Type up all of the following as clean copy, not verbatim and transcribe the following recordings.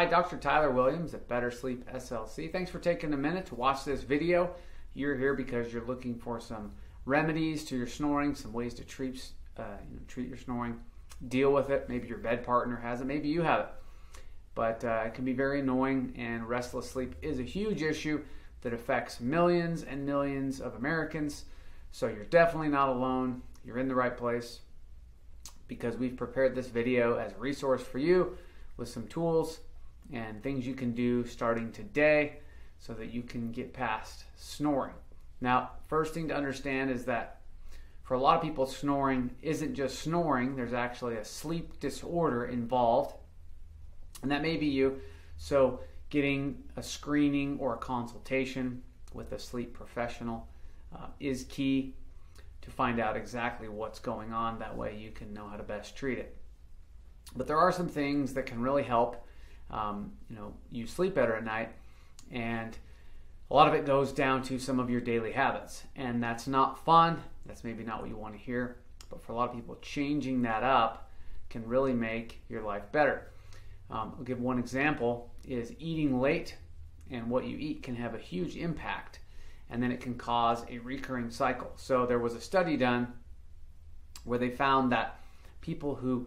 Hi, Dr. Tyler Williams at Sleep SLC. Thanks for taking a minute to watch this video. You're here because you're looking for some remedies to your snoring, some ways to treat your snoring, deal with it. Maybe your bed partner has it, maybe you have it. But it can be very annoying, and restless sleep is a huge issue that affects millions and millions of Americans. So you're definitely not alone. You're in the right place because we've prepared this video as a resource for you with some tools and things you can do starting today so that you can get past snoring. Now, first thing to understand is that for a lot of people, snoring isn't just snoring. There's actually a sleep disorder involved, and that may be you. So getting a screening or a consultation with a sleep professional is key to find out exactly what's going on. That way you can know how to best treat it. But there are some things that can really help you sleep better at night, and a lot of it goes down to some of your daily habits, and that's not fun. That's maybe not what you want to hear, but for a lot of people, changing that up can really make your life better. I'll give one example is eating late, and what you eat can have a huge impact, and then it can cause a recurring cycle. So there was a study done where they found that people who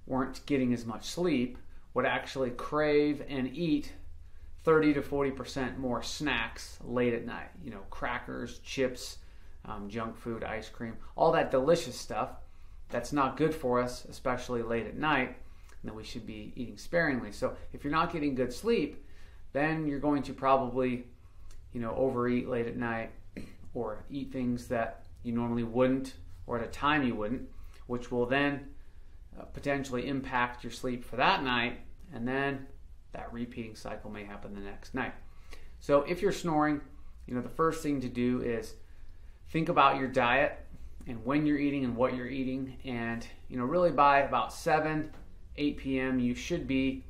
weren't getting as much sleep would actually crave and eat 30 to 40% more snacks late at night. Crackers, chips, junk food, ice cream, all that delicious stuff that's not good for us, especially late at night, and that we should be eating sparingly. So if you're not getting good sleep, then you're going to probably overeat late at night or eat things that you normally wouldn't or at a time you wouldn't, which will then potentially impact your sleep for that night, and then that repeating cycle may happen the next night. So if you're snoring, the first thing to do is think about your diet and when you're eating and what you're eating, and really by about 7-8 p.m. you should be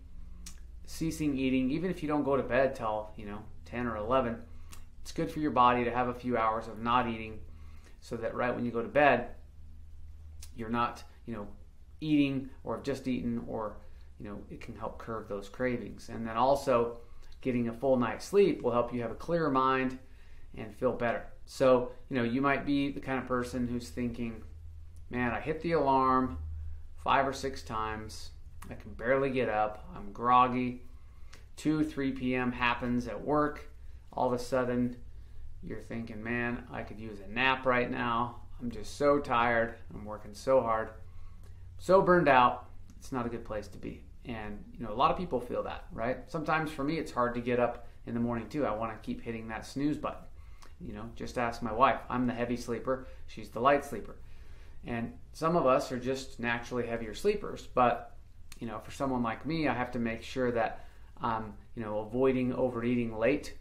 ceasing eating. Even if you don't go to bed till 10 or 11, it's good for your body to have a few hours of not eating, so that right when you go to bed you're not eating or have just eaten, or it can help curb those cravings. And then also getting a full night's sleep will help you have a clearer mind and feel better. So you might be the kind of person who's thinking, man, I hit the alarm 5 or 6 times, I can barely get up, I'm groggy, 2-3 p.m. happens at work, all of a sudden you're thinking, man, I could use a nap right now, I'm just so tired, I'm working so hard, so burned out. It's not a good place to be. And a lot of people feel that, right? Sometimes for me it's hard to get up in the morning too. I want to keep hitting that snooze button. Just ask my wife. I'm the heavy sleeper, she's the light sleeper. And some of us are just naturally heavier sleepers, but for someone like me, I have to make sure that I'm avoiding overeating late.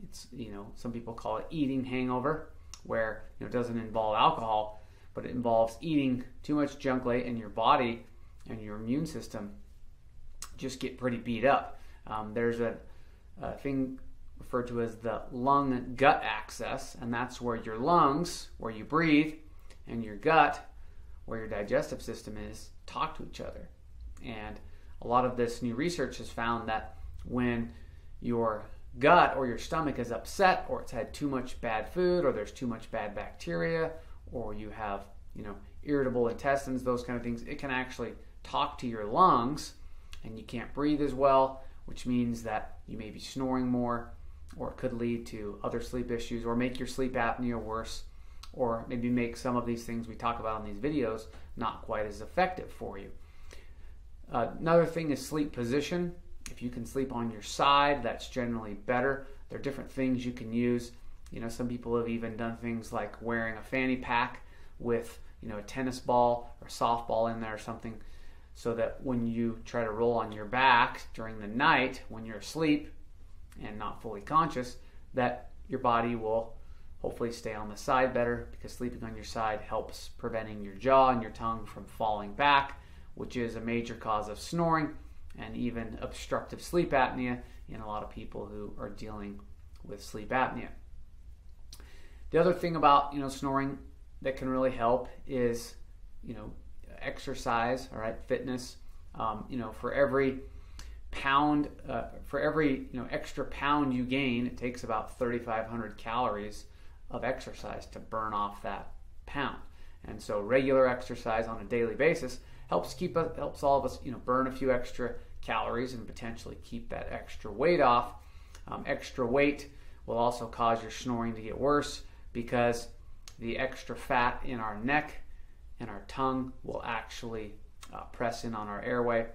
It's some people call it eating hangover, where it doesn't involve alcohol, but it involves eating too much junk late, and your body and your immune system just get pretty beat up. There's a thing referred to as the lung-gut axis, and that's where your lungs, where you breathe, and your gut, where your digestive system is, talk to each other. And a lot of this new research has found that when your gut or your stomach is upset, or it's had too much bad food, or there's too much bad bacteria, or you have irritable intestines, those kind of things, it can actually talk to your lungs, and you can't breathe as well, which means that you may be snoring more, or it could lead to other sleep issues, or make your sleep apnea worse, or maybe make some of these things we talk about in these videos not quite as effective for you. Another thing is sleep position. If you can sleep on your side, that's generally better. There are different things you can use. Some people have even done things like wearing a fanny pack with a tennis ball or softball in there or something, so that when you try to roll on your back during the night when you're asleep and not fully conscious, that your body will hopefully stay on the side better, because sleeping on your side helps preventing your jaw and your tongue from falling back, which is a major cause of snoring and even obstructive sleep apnea in a lot of people who are dealing with sleep apnea. The other thing about snoring that can really help is exercise, all right, fitness. For every pound, for every extra pound you gain, it takes about 3,500 calories of exercise to burn off that pound. And so regular exercise on a daily basis helps all of us burn a few extra calories and potentially keep that extra weight off. Extra weight will also cause your snoring to get worse because the extra fat in our neck and our tongue will actually press in on our airway.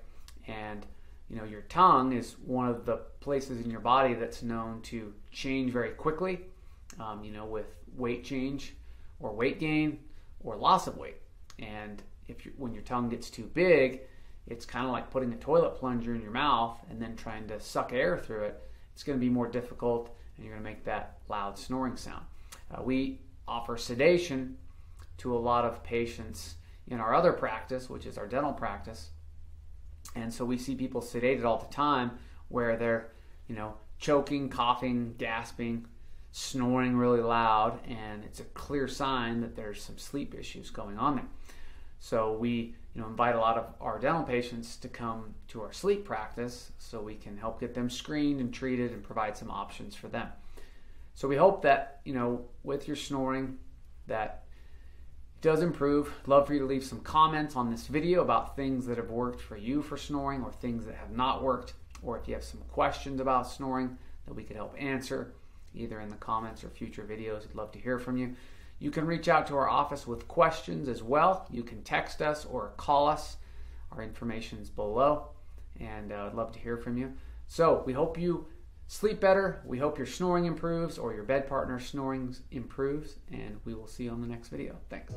And your tongue is one of the places in your body that's known to change very quickly, with weight change or weight gain or loss of weight. And when your tongue gets too big, it's kind of like putting a toilet plunger in your mouth and then trying to suck air through it. It's going to be more difficult, and you're going to make that loud snoring sound. We offer sedation to a lot of patients in our other practice, which is our dental practice. And so we see people sedated all the time where they're, choking, coughing, gasping, snoring really loud, and it's a clear sign that there's some sleep issues going on there. So we invite a lot of our dental patients to come to our sleep practice so we can help get them screened and treated and provide some options for them. So we hope that, with your snoring, that it does improve. I'd love for you to leave some comments on this video about things that have worked for you for snoring or things that have not worked, or if you have some questions about snoring that we could help answer, either in the comments or future videos. I'd love to hear from you. You can reach out to our office with questions as well. You can text us or call us. Our information is below, and I'd love to hear from you. So we hope you sleep better. We hope your snoring improves or your bed partner's snoring improves, and we will see you on the next video. Thanks.